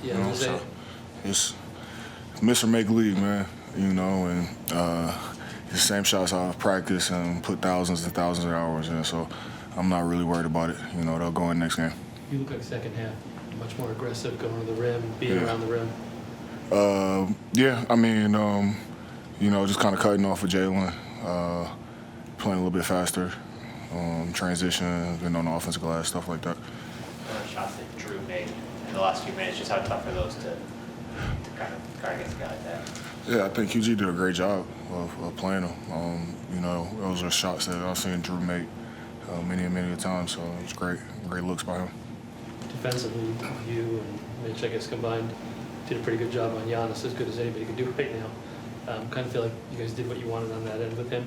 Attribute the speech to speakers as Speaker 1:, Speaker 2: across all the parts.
Speaker 1: Yeah,
Speaker 2: you know, so it's Mr. Make League, man. You know, and the same shots I've practiced and put thousands and thousands of hours in. So I'm not really worried about it. You know, they'll go in next game.
Speaker 1: You look like second half, much more aggressive, going to the rim, being around the rim.
Speaker 2: Yeah, I mean, you know, just kind of cutting off of Jalen, playing a little bit faster, transition, being on the offensive glass, stuff like that.
Speaker 3: Shots that Drew made in the last few minutes, just how tough are those to kind of guard against a guy like that?
Speaker 2: Yeah, I think QG did a great job of playing them. You know, those are shots that I've seen Drew make many times, so it was great looks by him.
Speaker 1: Defensively, you and Mitch, I guess, combined, did a pretty good job on Giannis, as good as anybody can do right now. Kind of feel like you guys did what you wanted on that end with him.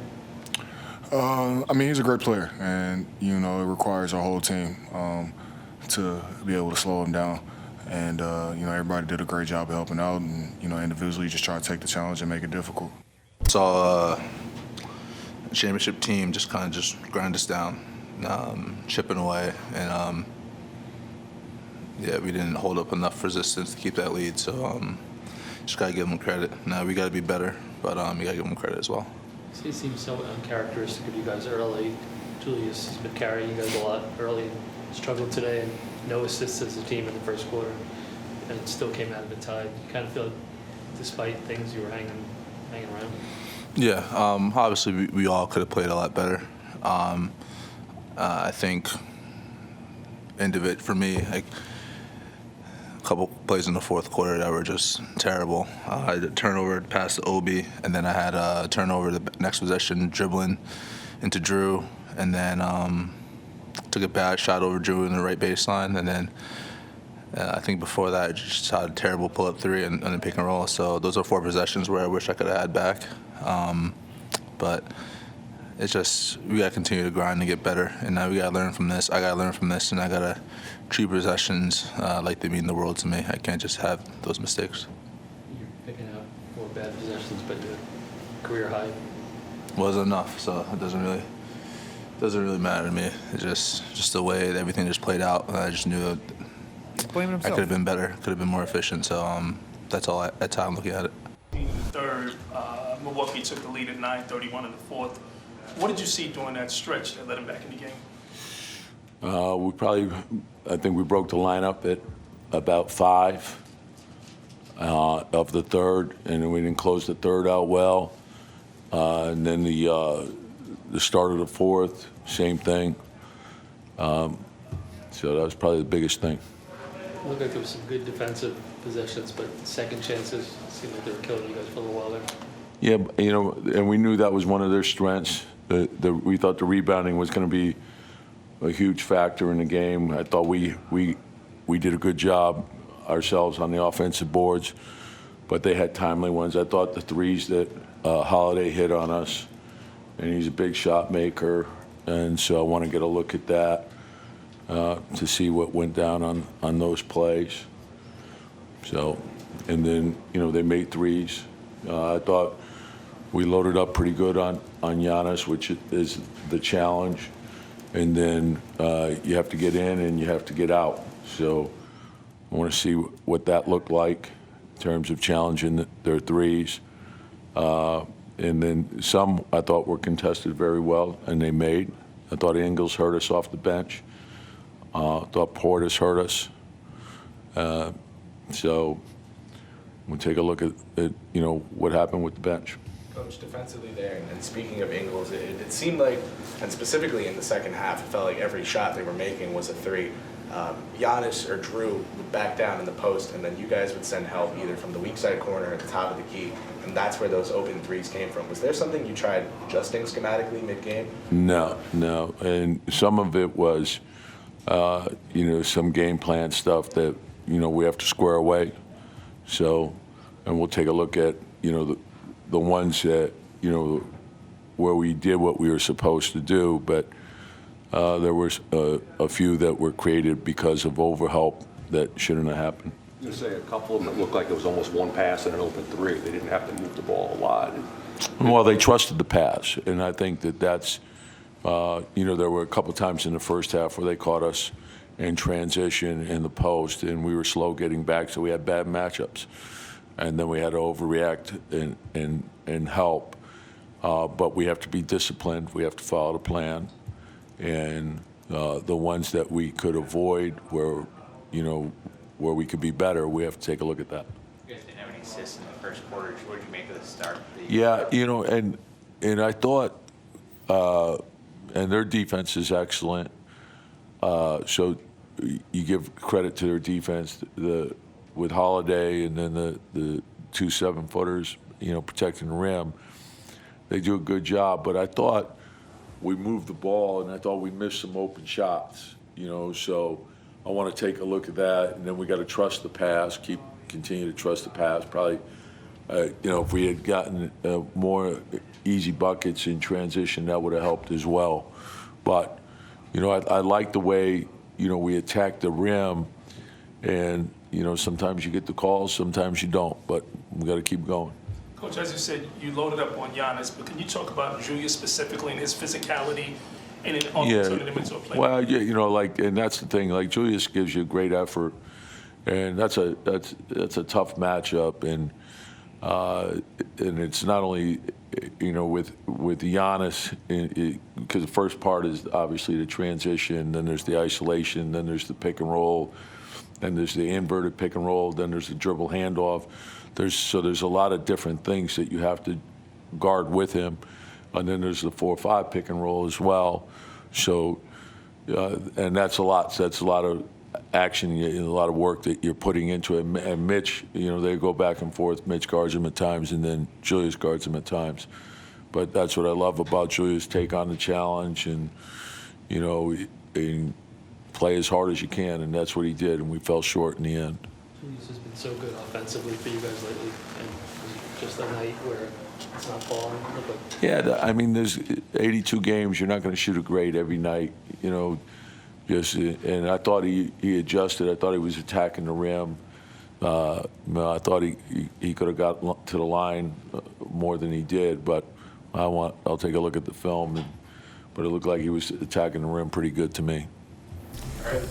Speaker 2: I mean, he's a great player, and, you know, it requires our whole team to be able to slow him down. And, you know, everybody did a great job of helping out, and, you know, individually just try to take the challenge and make it difficult.
Speaker 4: Saw a championship team just kind of just grind us down, chipping away, and yeah, we didn't hold up enough resistance to keep that lead. So just gotta give them credit. Now we gotta be better, but you gotta give them credit as well.
Speaker 1: It seems so uncharacteristic of you guys early. Julius has been carrying you guys a lot early, struggled today, and no assists as a team in the first quarter, and it still came out of it tied. You kind of feel like, despite things, you were hanging around.
Speaker 4: Yeah, obviously we all could have played a lot better. I think end of it for me, like a couple plays in the fourth quarter that were just terrible. I had a turnover past the Obi, and then I had a turnover the next possession dribbling into Drew, and then took a bad shot over Drew in the right baseline, and then I think before that I just had a terrible pull-up three and a pick and roll. So those are 4 possessions where I wish I could have had back. But it's just we got to continue to grind and get better, and now we got to learn from this. I got to learn from this, and I got to treat possessions like they mean the world to me. I can't just have those mistakes.
Speaker 1: You're picking out 4 bad possessions, but your career high
Speaker 4: wasn't enough, so it doesn't really matter to me. It's just the way that everything just played out. I just knew that I could have been better, could have been more efficient. So that's all. That's how I'm looking at it.
Speaker 5: In the third, Milwaukee took the lead at 9:31 in the fourth. What did you see during that stretch that led him back in the game?
Speaker 6: I think we broke the lineup at about 5 of the third, and then we didn't close the third out well. And then the start of the fourth, same thing. So that was probably the biggest thing.
Speaker 1: It looked like there was some good defensive possessions, but second chances seemed like they were killing you guys for a little while there.
Speaker 6: Yeah, you know, and we knew that was one of their strengths. We thought the rebounding was going to be a huge factor in the game. I thought we did a good job ourselves on the offensive boards, but they had timely ones. I thought the threes that Holiday hit on us, and he's a big shot maker, and so I want to get a look at that to see what went down on those plays. So, and then, you know, they made threes. I thought we loaded up pretty good on Giannis, which is the challenge. And then you have to get in and you have to get out. So I want to see what that looked like in terms of challenging their threes. And then some I thought were contested very well, and they made. I thought Ingles hurt us off the bench. I thought Portis hurt us. So we'll take a look at you know, what happened with the bench.
Speaker 7: Coach, defensively there, and speaking of Ingles, it seemed like, and specifically in the second half, it felt like every shot they were making was a three. Giannis or Drew would back down in the post, and then you guys would send help either from the weak side corner at the top of the key, and that's where those open threes came from. Was there something you tried adjusting schematically mid-game?
Speaker 6: No. And some of it was, you know, some game plan stuff that, you know, we have to square away. So, and we'll take a look at, you know, the ones that, you know, where we did what we were supposed to do, but there was a few that were created because of overhelp that shouldn't have happened.
Speaker 8: You say a couple of them that looked like it was almost one pass and an open three. They didn't have to move the ball a lot.
Speaker 6: Well, they trusted the pass, and I think that's, you know, there were a couple times in the first half where they caught us in transition in the post, and we were slow getting back, so we had bad matchups. And then we had to overreact and help. But we have to be disciplined. We have to follow the plan. And the ones that we could avoid where we could be better, we have to take a look at that.
Speaker 3: You guys didn't have any assists in the first quarter. What did you make of the start?
Speaker 6: Yeah, and I thought, and their defense is excellent. So you give credit to their defense, with Holiday and then the 2 7-footers, protecting the rim. They do a good job, but I thought we moved the ball, and I thought we missed some open shots. So I want to take a look at that, and then we got to trust the pass, continue to trust the pass. Probably, if we had gotten more easy buckets in transition, that would have helped as well. But I like the way we attack the rim, and sometimes you get the calls, sometimes you don't, but we got to keep going.
Speaker 5: Coach, as you said, you loaded up on Giannis, but can you talk about Julius specifically and his physicality and turning him into a player?
Speaker 6: Well, and that's the thing. Like, Julius gives you a great effort, and that's a tough matchup, and it's not only with Giannis, because the first part is obviously the transition, then there's the isolation, then there's the pick and roll, then there's the inverted pick and roll, then there's the dribble handoff. There's a lot of different things that you have to guard with him, and then there's the 4-5 pick and roll as well. So, and that's a lot. So that's a lot of action, a lot of work that you're putting into it. And Mitch, they go back and forth. Mitch guards him at times, and then Julius guards him at times. But that's what I love about Julius: take on the challenge and and play as hard as you can, and that's what he did. And we fell short in the end.
Speaker 1: Julius has been so good offensively for you guys lately, and just a night where it's not falling.
Speaker 6: Yeah, I mean, there's 82 games. You're not going to shoot a grade every night, and I thought he adjusted. I thought he was attacking the rim. I thought he could have got to the line more than he did, but I'll take a look at the film. But it looked like he was attacking the rim pretty good to me.
Speaker 7: All right.